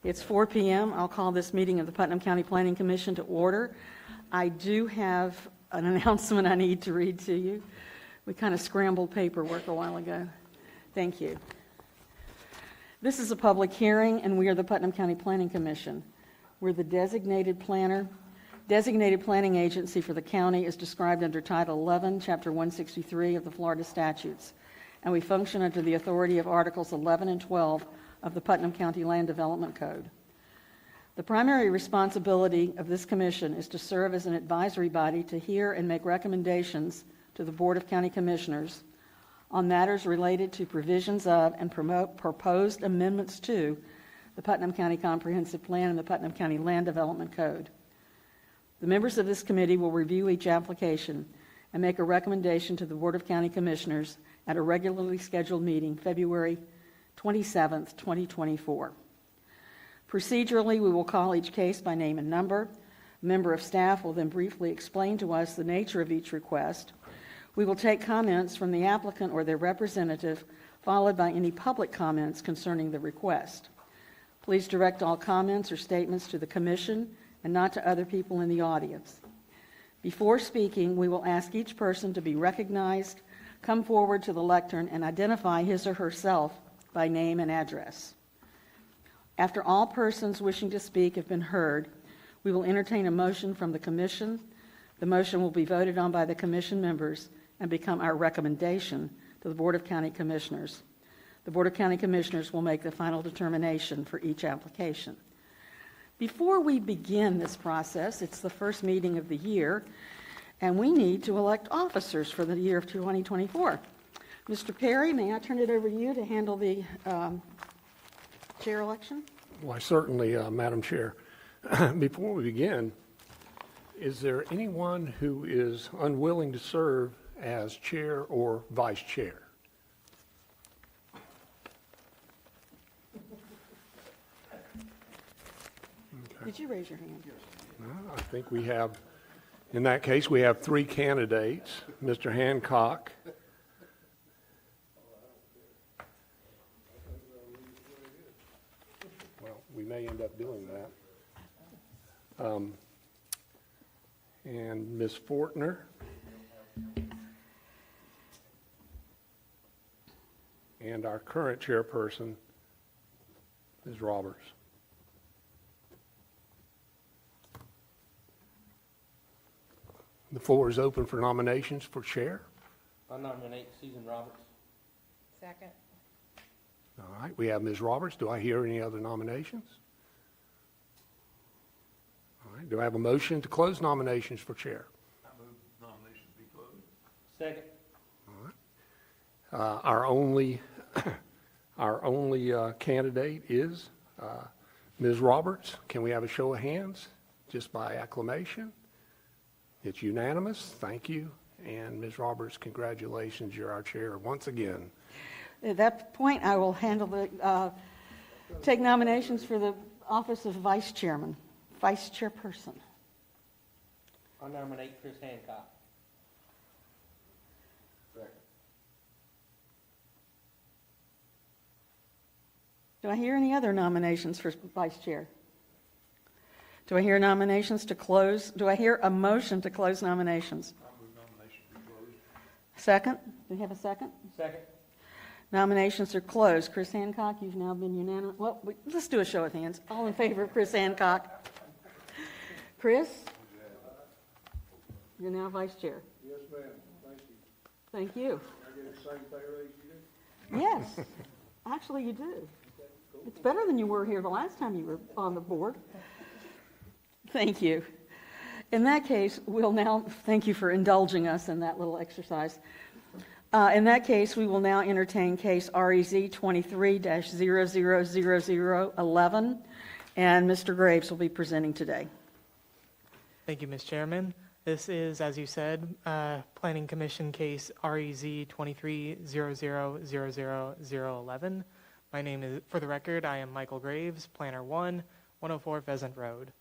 It's 4 p.m. I'll call this meeting of the Putnam County Planning Commission to order. I do have an announcement I need to read to you. We kind of scrambled paperwork a while ago. Thank you. This is a public hearing, and we are the Putnam County Planning Commission. We're the designated planning agency for the county as described under Title 11, Chapter 163 of the Florida statutes, and we function under the authority of Articles 11 and 12 of the Putnam County Land Development Code. The primary responsibility of this commission is to serve as an advisory body to hear and make recommendations to the Board of County Commissioners on matters related to provisions of and proposed amendments to the Putnam County Comprehensive Plan and the Putnam County Land Development Code. The members of this committee will review each application and make a recommendation to the Board of County Commissioners at a regularly scheduled meeting February 27th, 2024. Procedurally, we will call each case by name and number. A member of staff will then briefly explain to us the nature of each request. We will take comments from the applicant or their representative, followed by any public comments concerning the request. Please direct all comments or statements to the commission and not to other people in the audience. Before speaking, we will ask each person to be recognized, come forward to the lectern, and identify his or herself by name and address. After all persons wishing to speak have been heard, we will entertain a motion from the commission. The motion will be voted on by the commission members and become our recommendation to the Board of County Commissioners. The Board of County Commissioners will make the final determination for each application. Before we begin this process, it's the first meeting of the year, and we need to elect officers for the year of 2024. Mr. Perry, may I turn it over to you to handle the chair election? Why, certainly, Madam Chair. Before we begin, is there anyone who is unwilling to serve as chair or vice chair? Okay. Did you raise your hand? No, I think we have, in that case, we have three candidates. Mr. Hancock. Well, we may end up doing that. And Ms. Fortner. And our current chairperson, Ms. Roberts. The floor is open for nominations for chair. I nominate Susan Roberts. Second. All right, we have Ms. Roberts. Do I hear any other nominations? All right, do I have a motion to close nominations for chair? I move nominations be closed. Second. All right. Our only candidate is Ms. Roberts. Can we have a show of hands just by acclamation? It's unanimous. Thank you. And Ms. Roberts, congratulations. You're our chair once again. At that point, I will take nominations for the office of vice chairperson. I nominate Chris Hancock. Second. Do I hear any other nominations for vice chair? Do I hear nominations to close? Do I hear a motion to close nominations? I move nominations be closed. Second? Do we have a second? Second. Nominations are closed. Chris Hancock, you've now been unanimous. Well, let's do a show of hands. All in favor of Chris Hancock? Chris? You're now vice chair. Yes, ma'am. Thank you. Thank you. I get the same pay raise you do? Yes, actually you do. It's better than you were here the last time you were on the board. Thank you. In that case, we'll now, thank you for indulging us in that little exercise. In that case, we will now entertain case REZ 23-000011, and Mr. Graves will be presenting today. Thank you, Ms. Chairman. This is, as you said, Planning Commission case REZ 23-000011. My name is, for the record, I am Michael Graves, Planner 1, 104 Pheasant Road.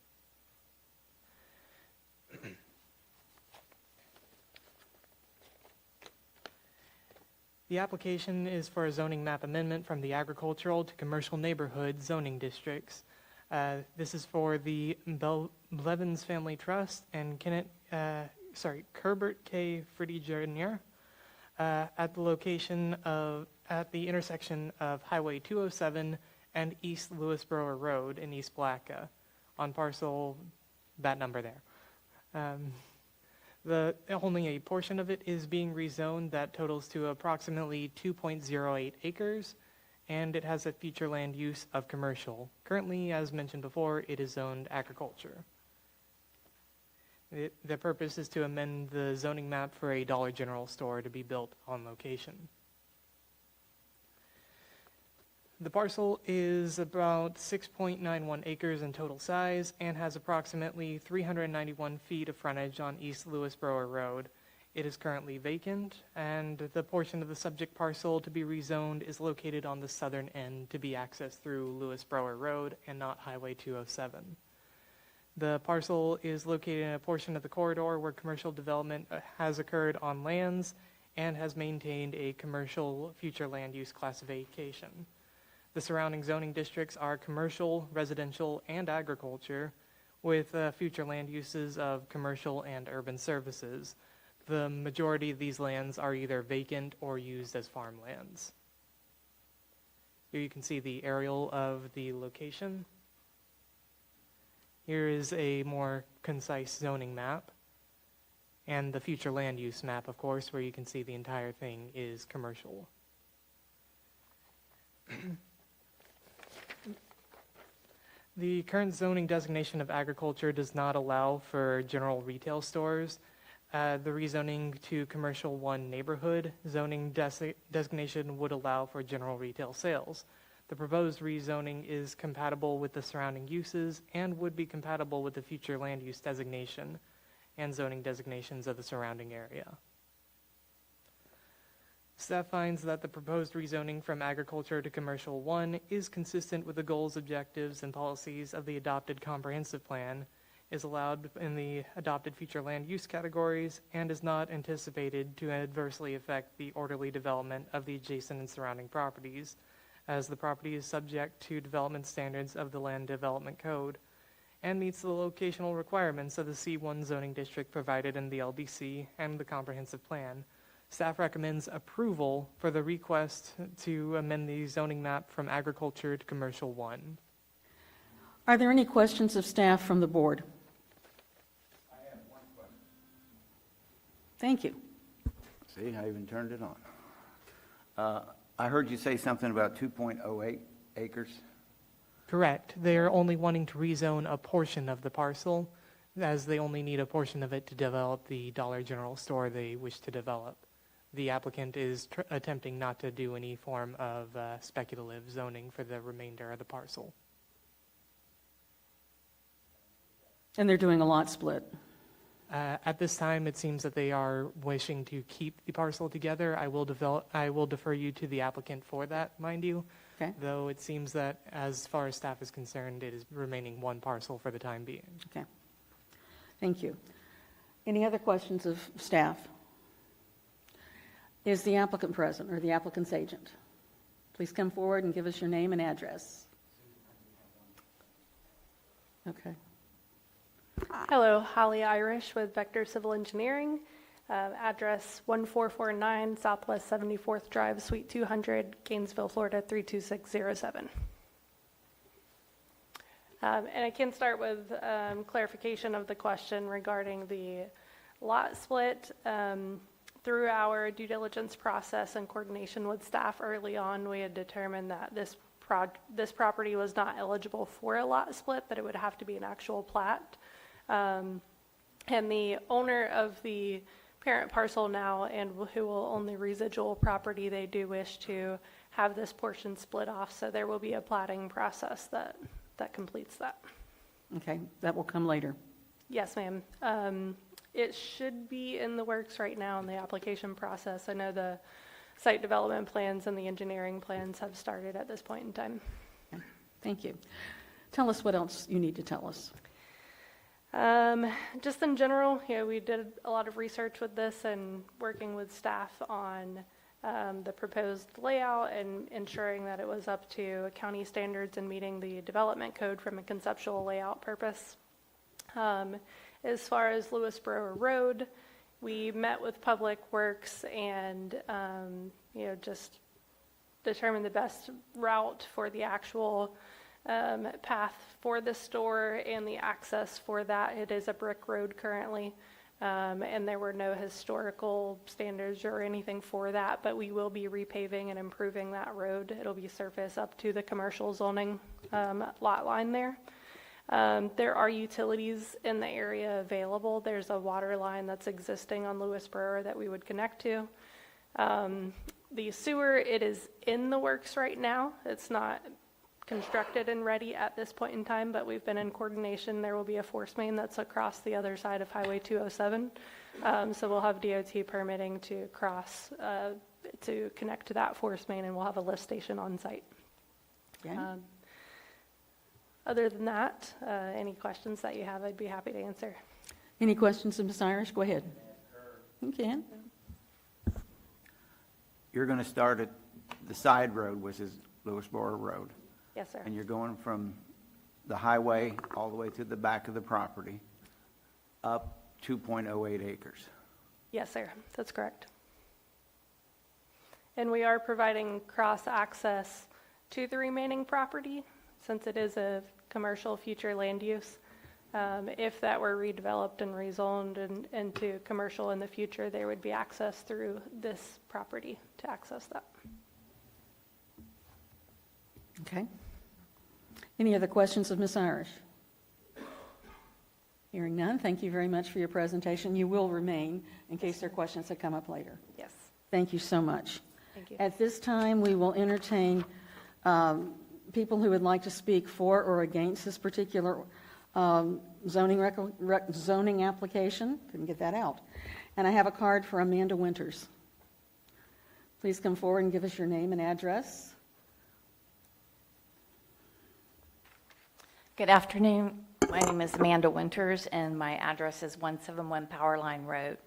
The application is for a zoning map amendment from the agricultural to commercial neighborhood zoning districts. This is for the Blevins Family Trust and Kerbert K. Friddy Jr. At the location at the intersection of Highway 207 and East Lewisboro Road in East Blacka, on parcel, that number there. Only a portion of it is being rezoned that totals to approximately 2.08 acres, and it has a future land use of commercial. Currently, as mentioned before, it is zoned agriculture. The purpose is to amend the zoning map for a Dollar General store to be built on location. The parcel is about 6.91 acres in total size and has approximately 391 feet of frontage on East Lewisboro Road. It is currently vacant, and the portion of the subject parcel to be rezoned is located on the southern end to be accessed through Lewisboro Road and not Highway 207. The parcel is located in a portion of the corridor where commercial development has occurred on lands and has maintained a commercial future land use classification. The surrounding zoning districts are commercial, residential, and agriculture, with future land uses of commercial and urban services. The majority of these lands are either vacant or used as farmlands. Here you can see the aerial of the location. Here is a more concise zoning map, and the future land use map, of course, where you can see the entire thing is commercial. The current zoning designation of agriculture does not allow for general retail stores. The rezoning to Commercial 1 neighborhood zoning designation would allow for general retail sales. The proposed rezoning is compatible with the surrounding uses and would be compatible with the future land use designation and zoning designations of the surrounding area. Staff finds that the proposed rezoning from agriculture to Commercial 1 is consistent with the goals, objectives, and policies of the adopted comprehensive plan, is allowed in the adopted future land use categories, and is not anticipated to adversely affect the orderly development of the adjacent and surrounding properties, as the property is subject to development standards of the Land Development Code and meets the locational requirements of the C1 zoning district provided in the LDC and the comprehensive plan. Staff recommends approval for the request to amend the zoning map from agriculture to Commercial 1. Are there any questions of staff from the board? I have one question. Thank you. See, I even turned it on. I heard you say something about 2.08 acres. Correct. They're only wanting to rezone a portion of the parcel, as they only need a portion of it to develop the Dollar General store they wish to develop. The applicant is attempting not to do any form of speculative zoning for the remainder of the parcel. And they're doing a lot split. At this time, it seems that they are wishing to keep the parcel together. I will defer you to the applicant for that, mind you. Okay. Though it seems that, as far as staff is concerned, it is remaining one parcel for the time being. Okay. Thank you. Any other questions of staff? Is the applicant present or the applicant's agent? Please come forward and give us your name and address. Okay. Hello, Holly Irish with Vector Civil Engineering, address 1449 Southwest 74th Drive, Suite 200, Gainesville, Florida 32607. And I can start with clarification of the question regarding the lot split. Through our due diligence process and coordination with staff early on, we had determined that this property was not eligible for a lot split, that it would have to be an actual plat. And the owner of the parent parcel now, and who will own the residual property, they do wish to have this portion split off, so there will be a platting process that completes that. Okay, that will come later. Yes, ma'am. It should be in the works right now in the application process. I know the site development plans and the engineering plans have started at this point in time. Okay. Thank you. Tell us what else you need to tell us. Just in general, we did a lot of research with this and working with staff on the proposed layout and ensuring that it was up to county standards and meeting the development code from a conceptual layout purpose. As far as Lewis Brewer Road, we met with Public Works and, just determined the best route for the actual path for the store and the access for that. It is a brick road currently, and there were no historical standards or anything for that, but we will be repaving and improving that road. It'll be surface up to the commercial zoning lot line there. There are utilities in the area available. There's a water line that's existing on Lewis Brewer that we would connect to. The sewer, it is in the works right now. It's not constructed and ready at this point in time, but we've been in coordination. There will be a force main that's across the other side of Highway 207. So we'll have DOT permitting to cross, to connect to that force main, and we'll have a lift station on site. Okay. Other than that, any questions that you have, I'd be happy to answer. Any questions of Ms. Irish? Go ahead. You can. You're going to start at the side road, which is Lewis Brewer Road, Yes, sir. and you're going from the highway all the way to the back of the property, up 2.08 acres. Yes, sir. That's correct. And we are providing cross-access to the remaining property, since it is a commercial future land use. If that were redeveloped and rezoned into commercial in the future, there would be access through this property to access that. Okay. Any other questions of Ms. Irish? Hearing none, thank you very much for your presentation. You will remain in case there are questions that come up later. Yes. Thank you so much. Thank you. At this time, we will entertain people who would like to speak for or against this particular zoning application. Couldn't get that out. And I have a card for Amanda Winters. Please come forward and give us your name and address. Good afternoon. My name is Amanda Winters, and my address is 171 Powerline Road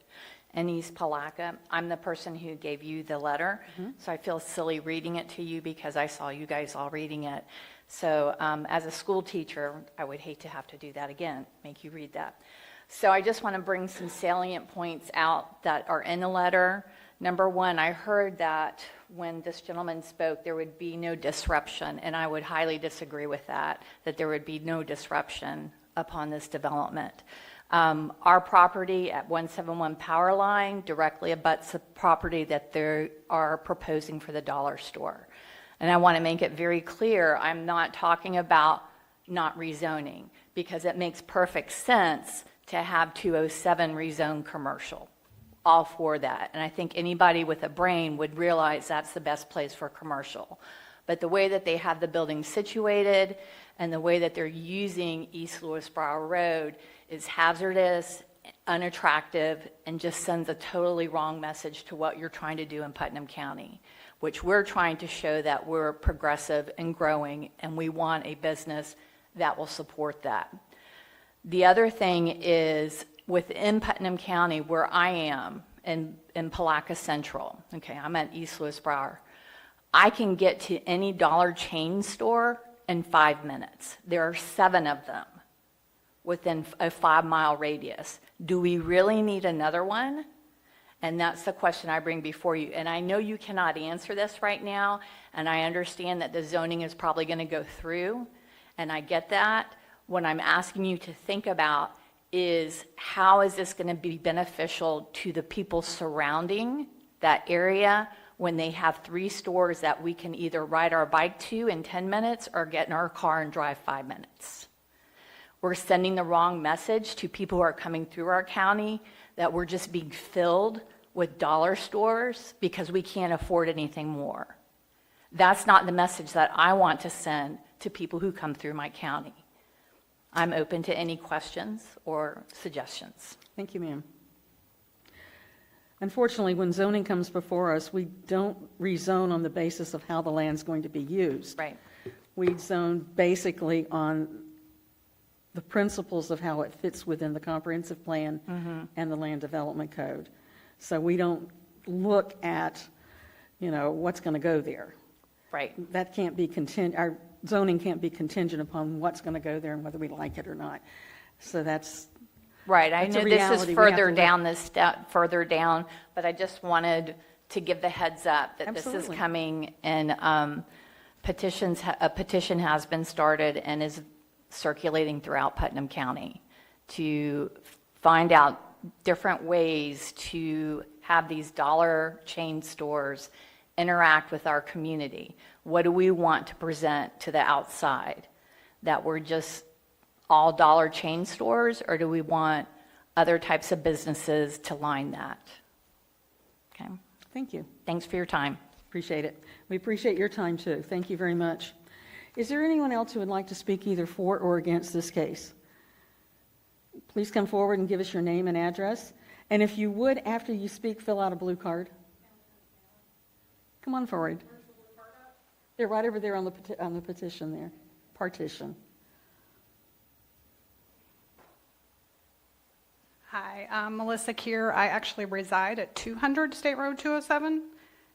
in East Palaca. I'm the person who gave you the letter, so I feel silly reading it to you because I saw you guys all reading it. So as a school teacher, I would hate to have to do that again, make you read that. So I just want to bring some salient points out that are in the letter. Number one, I heard that when this gentleman spoke, there would be no disruption, and I would highly disagree with that there would be no disruption upon this development. Our property at 171 Powerline directly abuts the property that they are proposing for the dollar store. And I want to make it very clear, I'm not talking about not rezoning, because it makes perfect sense to have 207 rezone commercial. All for that. And I think anybody with a brain would realize that's the best place for commercial. But the way that they have the building situated and the way that they're using East Lewis Brewer Road is hazardous, unattractive, and just sends a totally wrong message to what you're trying to do in Putnam County, which we're trying to show that we're progressive and growing, and we want a business that will support that. The other thing is within Putnam County, where I am, in Palaca Central, okay, I'm at East Lewis Brewer, I can get to any dollar chain store in 5 minutes. There are 7 of them within a 5-mile radius. Do we really need another one? And that's the question I bring before you. And I know you cannot answer this right now, and I understand that the zoning is probably going to go through, and I get that. What I'm asking you to think about is how is this going to be beneficial to the people surrounding that area when they have 3 stores that we can either ride our bike to in 10 minutes or get in our car and drive 5 minutes. We're sending the wrong message to people who are coming through our county that we're just being filled with dollar stores because we can't afford anything more. That's not the message that I want to send to people who come through my county. I'm open to any questions or suggestions. Thank you, ma'am. Unfortunately, when zoning comes before us, we don't rezone on the basis of how the land's going to be used. Right. We zone basically on the principles of how it fits within the comprehensive plan and the land development code. So we don't look at what's going to go there. Right. That can't be our zoning can't be contingent upon what's going to go there and whether we like it or not. So that's, Right, I That's a know this is reality we have further to down this step, further down, but I just wanted to give the heads up that this is Absolutely. coming, and a petition has been started and is circulating throughout Putnam County to find out different ways to have these dollar chain stores interact with our community. What do we want to present to the outside? That we're just all dollar chain stores, or do we want other types of businesses to line that? Okay, thank you. thanks for your time. Appreciate it. We appreciate your time, too. Thank you very much. Is there anyone else who would like to speak either for or against this case? Please come forward and give us your name and address. And if you would, after you speak, fill out a blue card. Come on forward. They're right over there on the petition there, partition. Hi, I'm Melissa Keir. I actually reside at 200 State Road 207,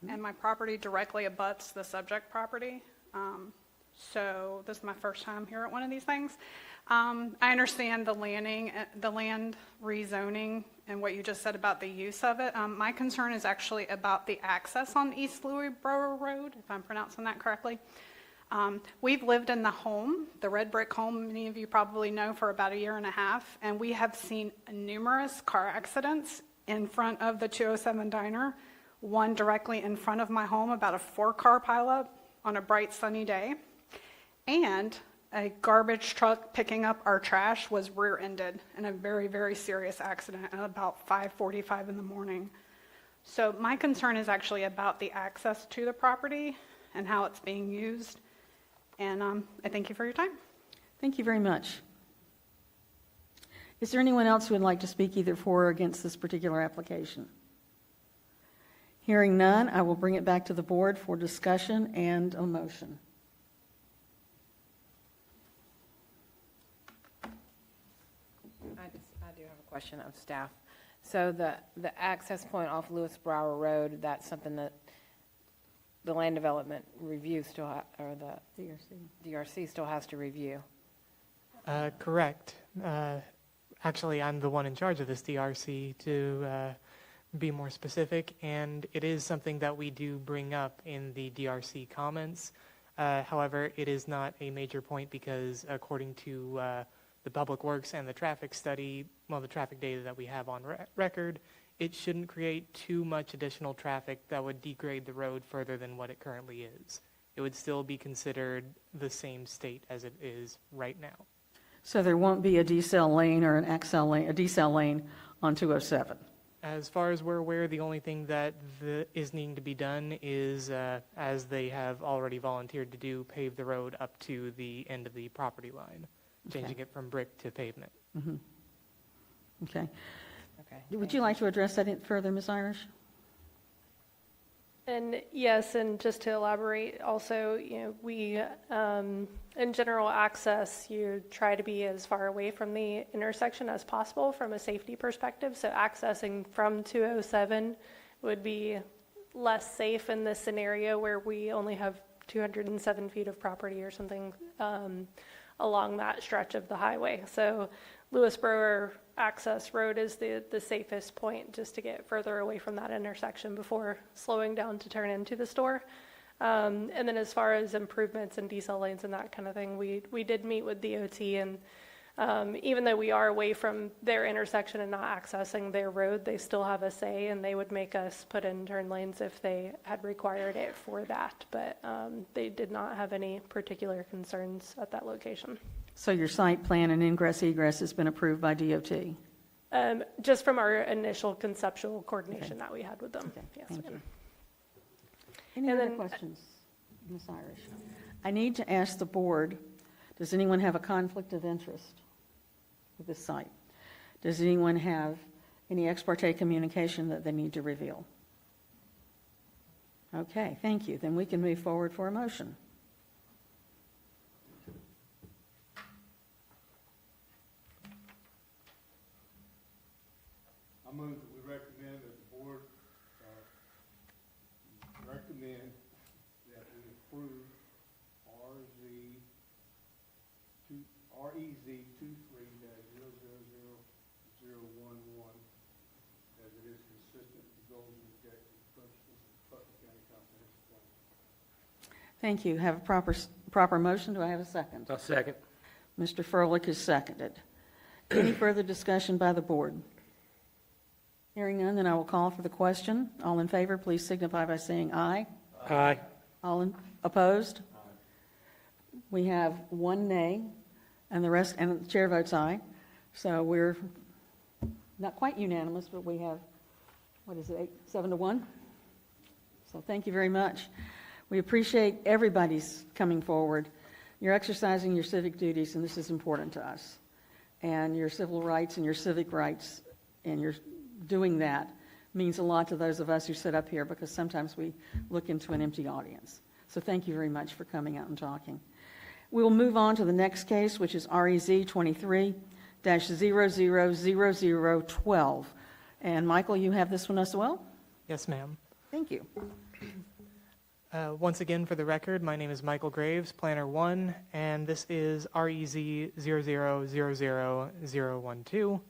and my property directly abuts the subject property. So this is my first time here at one of these things. I understand the land rezoning and what you just said about the use of it. My concern is actually about the access on East Louisboro Road, if I'm pronouncing that correctly. We've lived in the home, the red brick home, many of you probably know, for about 1.5 years, and we have seen numerous car accidents in front of the 207 diner, one directly in front of my home, about a 4-car pileup on a bright sunny day, and a garbage truck picking up our trash was rear-ended in a very, very serious accident at about 5:45 in the morning. So my concern is actually about the access to the property and how it's being used. And I thank you for your time. Thank you very much. Is there anyone else who would like to speak either for or against this particular application? Hearing none, I will bring it back to the board for discussion and a motion. I do have a question of staff. So the access point off Lewis Brower Road, that's something that the land development review still, or the DRC still has to review? Correct. Actually, I'm the one in charge of this DRC to be more specific, and it is something that we do bring up in the DRC comments. However, it is not a major point because according to the Public Works and the traffic study, well, the traffic data that we have on record, it shouldn't create too much additional traffic that would degrade the road further than what it currently is. It would still be considered the same state as it is right now. So there won't be a decel lane or an accel lane, a decel lane on 207? As far as we're aware, the only thing that is needing to be done is, as they have already volunteered to do, pave the road up to the end of the property line, changing it from brick to pavement. Mm-hmm. Okay. Okay. Would you like to address that further, Ms. Irish? And yes, and just to elaborate also, we, in general access, you try to be as far away from the intersection as possible from a safety perspective. So accessing from 207 would be less safe in this scenario where we only have 207 feet of property or something along that stretch of the highway. So Lewis Brower Access Road is the safest point just to get further away from that intersection before slowing down to turn into the store. And then as far as improvements and decel lanes and that kind of thing, we did meet with DOT, and even though we are away from their intersection and not accessing their road, they still have a say, and they would make us put in turn lanes if they had required it for that. But they did not have any particular concerns at that location. So your site plan and ingress egress has been approved by DOT? Just from our initial conceptual coordination that we had with them. Okay, Yes, thank ma'am. you. Any And other then- questions, Ms. Irish? I need to ask the board, does anyone have a conflict of interest with this site? Does anyone have any ex parte communication that they need to reveal? Okay, thank you. Then we can move forward for a motion. I move that we recommend that the board recommend 23-000011, as it is consistent with the goals and objectives and principles of the Putnam County Comprehensive Plan. Thank you. Have a proper motion. Do I have a second? A second. Mr. Furlick is seconded. Any further discussion by the board? Hearing none, then I will call for the question. All in favor, please signify by saying aye. Aye. Opposed? We have one nay, and the chair votes aye. So we're not quite unanimous, but we have, 7 to 1? So thank you very much. We appreciate everybody's coming forward. You're exercising your civic duties, and this is important to us. And your civil rights and your civic rights, and you're doing that means a lot to those of us who sit up here, because sometimes we look into an empty audience. So thank you very much for coming out and talking. We will move on to the next case, which is REZ 23-000012. And Michael, you have this one as well? Yes, ma'am. Thank you. Once again, for the record, my name is Michael Graves, Planner 1, and this is REZ 00000012.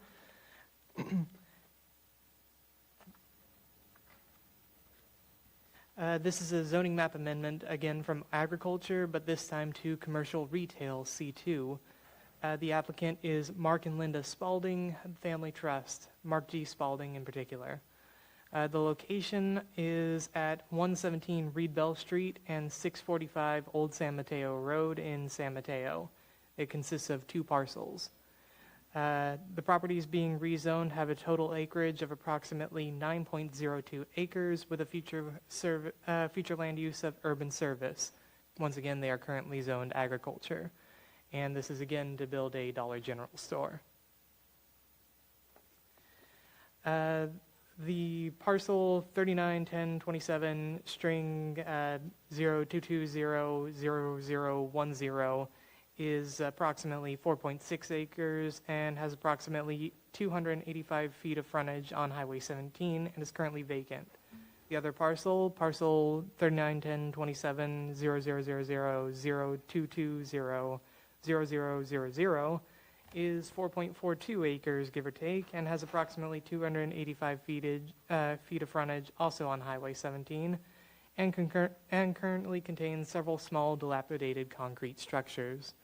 This is a zoning map amendment, again from agriculture, but this time to commercial retail, C2. The applicant is Mark and Linda Spalding Family Trust, Mark G. Spalding in particular. The location is at 117 Reed Bell Street and 645 Old San Mateo Road in San Mateo. It consists of 2 parcels. The properties being rezoned have a total acreage of approximately 9.02 acres with a future land use of urban service. Once again, they are currently zoned agriculture. And this is again to build a Dollar General store. The parcel 391027 string 022000010 is approximately 4.6 acres and has approximately 285 feet of frontage on Highway 17 and is currently vacant. The other parcel 391027 00002200000 is 4.42 acres, give or take, and has approximately 285 feet of frontage, also on Highway 17, and currently contains several small dilapidated concrete structures.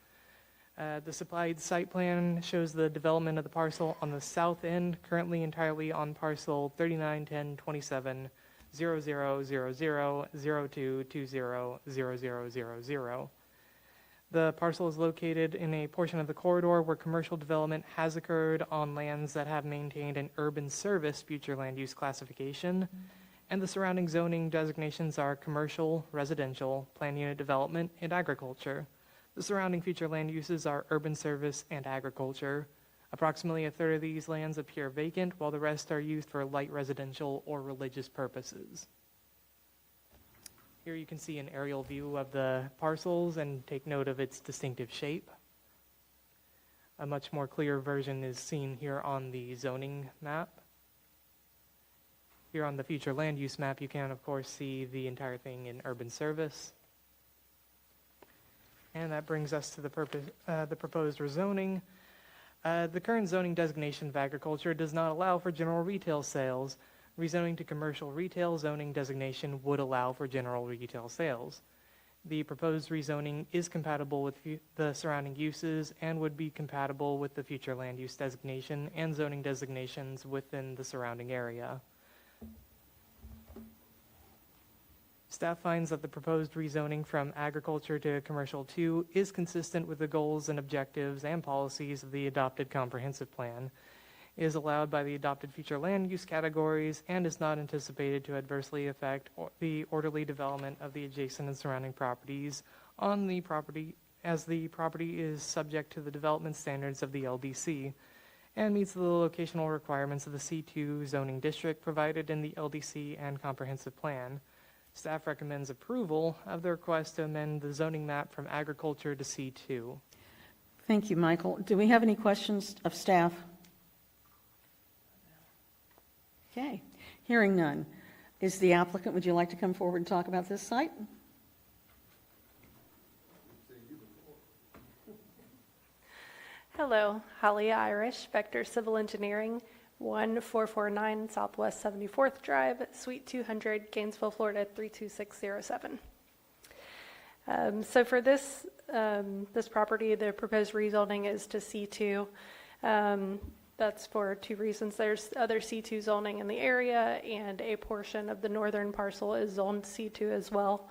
The supplied site plan shows the development of the parcel on the south end, currently entirely on parcel 391027 00002200000. The parcel is located in a portion of the corridor where commercial development has occurred on lands that have maintained an urban service future land use classification, and the surrounding zoning designations are commercial, residential, planned unit development, and agriculture. The surrounding future land uses are urban service and agriculture. Approximately a third of these lands appear vacant, while the rest are used for light residential or religious purposes. Here you can see an aerial view of the parcels and take note of its distinctive shape. A much more clear version is seen here on the zoning map. Here on the future land use map, you can, of course, see the entire thing in urban service. And that brings us to the proposed rezoning. The current zoning designation of agriculture does not allow for general retail sales. Rezoning to commercial retail zoning designation would allow for general retail sales. The proposed rezoning is compatible with the surrounding uses and would be compatible with the future land use designation and zoning designations within the surrounding area. Staff finds that the proposed rezoning from agriculture to commercial 2 is consistent with the goals and objectives and policies of the adopted comprehensive plan, is allowed by the adopted future land use categories, and is not anticipated to adversely affect the orderly development of the adjacent and surrounding properties on the property, as the property is subject to the development standards of the LDC and meets the locational requirements of the C2 zoning district provided in the LDC and comprehensive plan. Staff recommends approval of the request to amend the zoning map from agriculture to C2. Thank you, Michael. Do we have any questions of staff? Okay, hearing none. Is the applicant, would you like to come forward and talk about this site? Hello, Holly Irish, Vector Civil Engineering, 1449 Southwest 74th Drive, Suite 200, Gainesville, Florida 32607. So for this property, the proposed rezoning is to C2. That's for two reasons. There's other C2 zoning in the area, and a portion of the northern parcel is zoned C2 as well.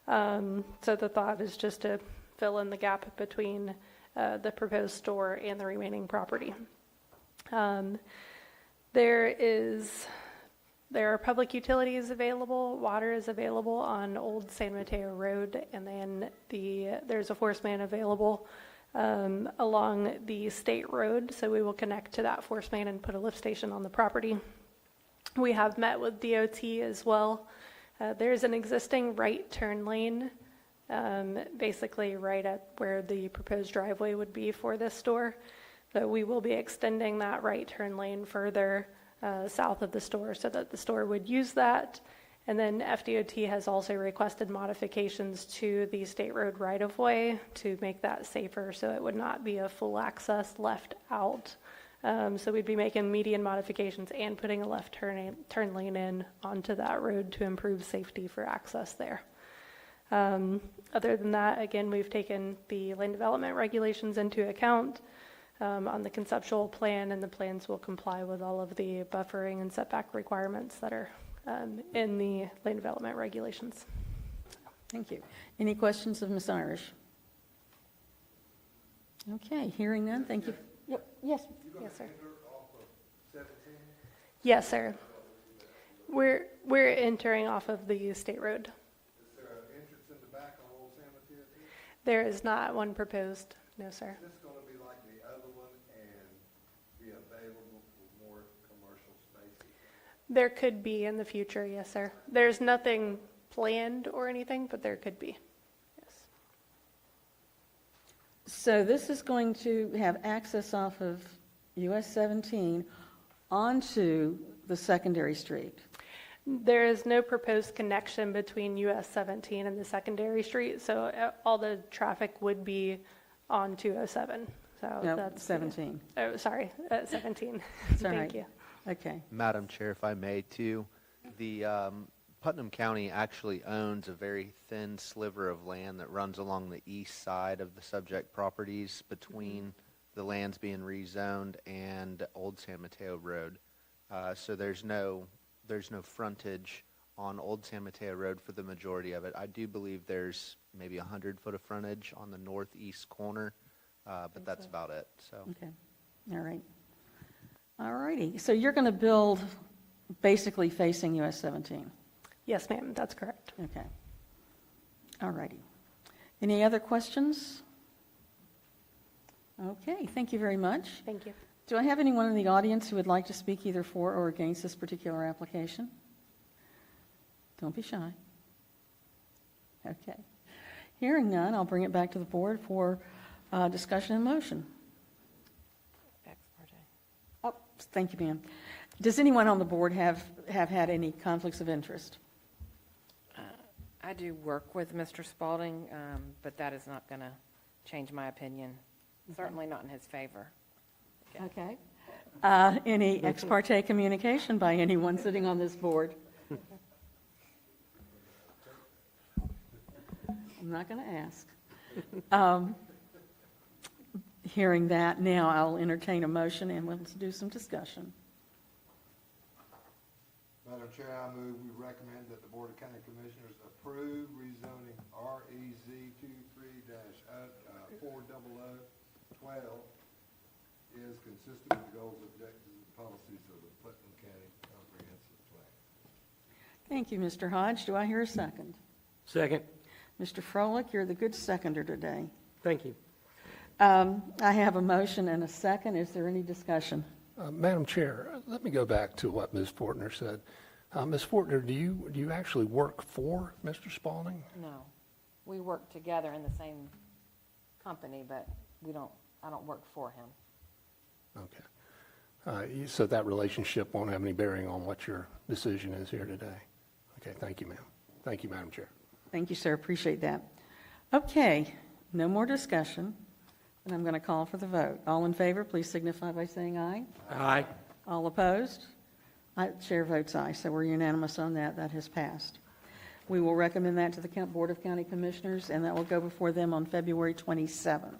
So the thought is just to fill in the gap between the proposed store and the remaining property. There are public utilities available. Water is available on Old San Mateo Road, and then there's a force main available along the state road, so we will connect to that force main and put a lift station on the property. We have met with DOT as well. There's an existing right turn lane, basically right at where the proposed driveway would be for this store. So we will be extending that right turn lane further south of the store so that the store would use that. And then FDOT has also requested modifications to the state road right-of-way to make that safer, so it would not be a full access left out. So we'd be making median modifications and putting a left turn lane in onto that road to improve safety for access there. Other than that, again, we've taken the land development regulations into account on the conceptual plan, and the plans will comply with all of the buffering and setback requirements that are in the land development regulations. Thank you. Any questions of Ms. Irish? Okay, hearing none, thank you. Yep, yes. Yes, sir. Yes, sir. We're entering off of the state road. Is there an entrance in the back on Old San Mateo? There is not one proposed, no, sir. Is this going to be like the other one and be available for more commercial spaces? There could be in the future, yes, sir. There's nothing planned or anything, but there could be. Yes. So this is going to have access off of US 17 onto the secondary street. There is no proposed connection between US 17 and the secondary street, so all the traffic would be on 207. So No, that's 17. Oh, sorry, 17. It's all Thank right. you. Okay. Madam Chair, if I may, too, the Putnam County actually owns a very thin sliver of land that runs along the east side of the subject properties between the lands being rezoned and Old San Mateo Road. So there's no frontage on Old San Mateo Road for the majority of it. I do believe there's maybe 100 foot of frontage on the northeast corner, but that's about it. So. Okay. All right. All righty. So you're going to build basically facing US 17? Yes, ma'am, that's correct. Okay. All righty. Any other questions? Okay, thank you very much. Thank you. Do I have anyone in the audience who would like to speak either for or against this particular application? Don't be shy. Okay. Hearing none, I'll bring it back to the board for discussion and motion. Ex parte. Oh, thank you, ma'am. Does anyone on the board have had any conflicts of interest? I do work with Mr. Spalding, but that is not going to change my opinion. Certainly not in his favor. Okay. Any ex parte communication by anyone sitting on this board? I'm not going to ask. Hearing that, now I'll entertain a motion and we'll do some discussion. Madam Chair, I move we recommend that the Board of County Commissioners approve rezoning REZ 23-40012 is consistent with the goals, objectives, and policies of the Putnam County Comprehensive Plan. Thank you, Mr. Hodge. Do I hear a second? Second. Mr. Froelich, you're the good seconder today. Thank you. I have a motion and a second. Is there any discussion? Madam Chair, let me go back to what Ms. Fortner said. Ms. Fortner, do you actually work for Mr. Spalding? No. We work together in the same company, but I don't work for him. Okay. So that relationship won't have any bearing on what your decision is here today? Okay, thank you, ma'am. Thank you, Madam Chair. Thank you, sir. Appreciate that. Okay, no more discussion. And I'm going to call for the vote. All in favor, please signify by saying aye. Aye. All opposed? Chair votes aye, so we're unanimous on that. That has passed. We will recommend that to the Board of County Commissioners, and that will go before them on February 27th.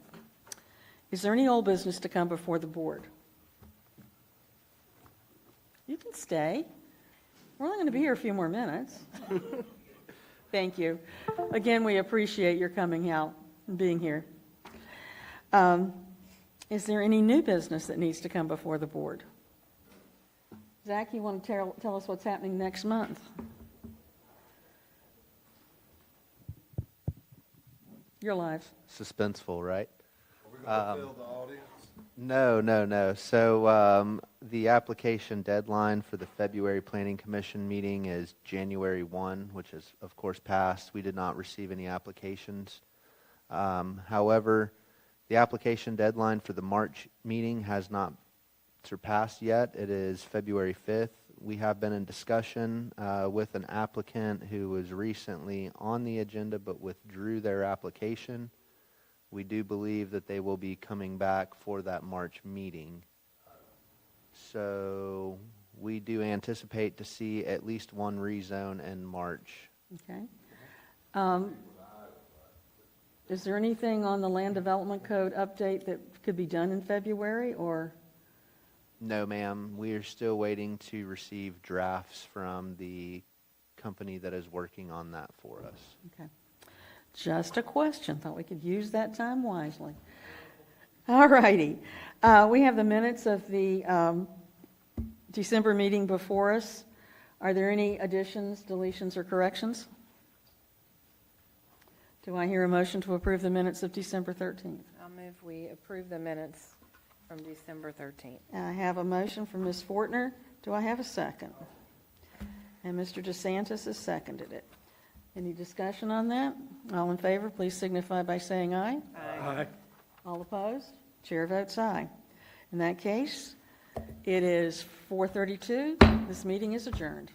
Is there any old business to come before the board? You can stay. We're only going to be here a few more minutes. Thank you. Again, we appreciate your coming out and being here. Is there any new business that needs to come before the board? Zach, you want to tell us what's happening next month? You're live. Suspenseful, right? Are we gonna fill the audience? No. So the application deadline for the February Planning Commission meeting is January 1, which is, of course, passed. We did not receive any applications. However, the application deadline for the March meeting has not surpassed yet. It is February 5th. We have been in discussion with an applicant who was recently on the agenda but withdrew their application. We do believe that they will be coming back for that March meeting. So we do anticipate to see at least one rezone in March. Okay. Is there anything on the Land Development Code update that could be done in February, or? No, ma'am. We are still waiting to receive drafts from the company that is working on that for us. Okay. Just a question. Thought we could use that time wisely. All righty. We have the minutes of the December meeting before us. Are there any additions, deletions, or corrections? Do I hear a motion to approve the minutes of December 13th? I'll move we approve the minutes from December 13th. I have a motion from Ms. Fortner. Do I have a second? And Mr. DeSantis has seconded it. Any discussion on that? All in favor, please signify by saying aye. Aye. All opposed? Chair votes aye. In that case, it is 4:32. This meeting is adjourned.